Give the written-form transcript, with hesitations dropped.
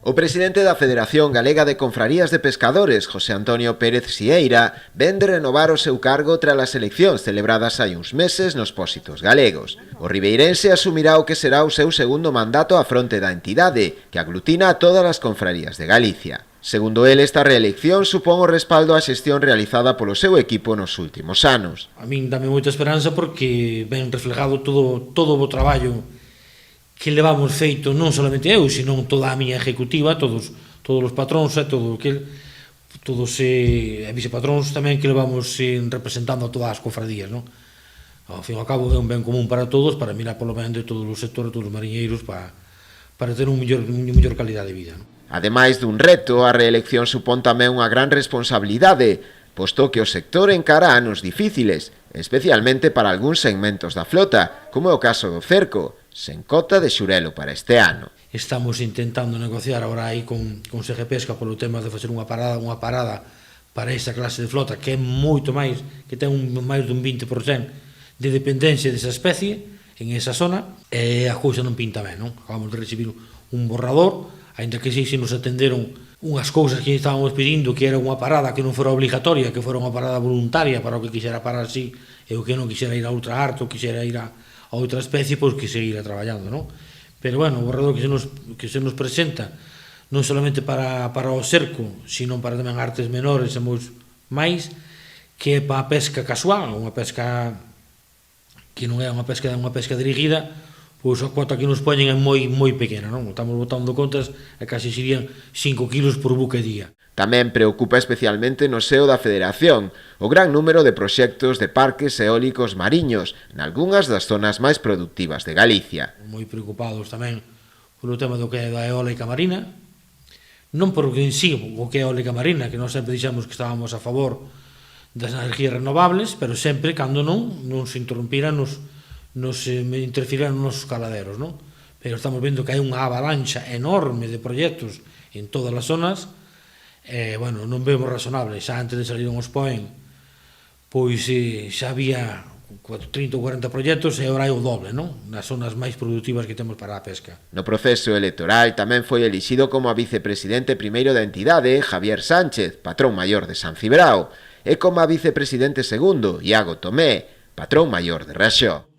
O presidente da Federación Galega de Confrarías de Pescadores, José Antonio Pérez Sieira, ven de renovar o seu cargo tras as eleccións celebradas hai uns meses nos Pósitos galegos. O ribeirense asumirá o que será o seu segundo mandato á fronte da entidade, que aglutina a todas as confrarías de Galicia. Segundo el, esta reelección supón o respaldo á xestión realizada polo seu equipo nos últimos anos. A min dame moita esperanza porque ven reflejado todo o traballo que levamos feito non solamente eu, sino toda a miña ejecutiva, todos os patróns e todos vicepatróns tamén que levamos representando a todas as cofradías, non? Ao fin e ao cabo é un ben común para todos, para mirar polo ben de todos os sectores, todos os mariñeiros, para ter unha mellor calidade de vida, non? Ademais dun reto, a reelección supón tamén unha gran responsabilidade, posto que o sector encara anos difíciles, especialmente para algúns segmentos da flota, como é o caso do cerco, sen cota de xurelo para este ano. Estamos intentando negociar agora aí con Sege Pesca polo tema de facer unha parada para esta clase de flota que é moito máis, que ten máis dun 20% de dependencia desa especie en esa zona, e a cousa non pinta ben, non? Acabamos de recibir un borrador, aínda que se nos atenderon unhas cousas que estábamos pedindo, que era unha parada que non fora obligatoria, que fora unha parada voluntaria para o que quixera parar así, e o que non quixera ir a outra arte, ou quixera ir a outra especie, pois que seguira traballando, non? Pero, bueno, o borrador que se nos presenta, non solamente para o cerco, sino para tamén artes menores e máis, que é para a pesca casual, unha pesca que non é unha pesca dirigida, pois a cuota que nos poñen é moi pequena, non? Estamos botando contas e casi serían 5 kilos por buque día. Tamén preocupa especialmente no seo da Federación o gran número de proxectos de parques eólicos mariños nalgunhas das zonas máis productivas de Galicia. Moi preocupados tamén polo tema do que é da eólica marina, non porque en sí o que é eólica marina, que nós sempre dixemos que estábamos a favor das energías renovables, pero sempre cando non se interrompiran, nos interferiran nos nosos caladeros, non? Pero estamos vendo que hai unha avalancha enorme de proxectos en todas as zonas. Bueno, non vemos razonable, xa antes de salir os POEN, pois xa había 30 ou 40 proxectos e agora hai o doble, non? Nas zonas máis productivas que temos para a pesca. No proceso electoral tamén foi elixido como a vicepresidente primeiro da entidade Javier Sánchez, patrón maior de San Cibrao, e como a vicepresidente segundo Iago Tomé, patrón maior de Raxó.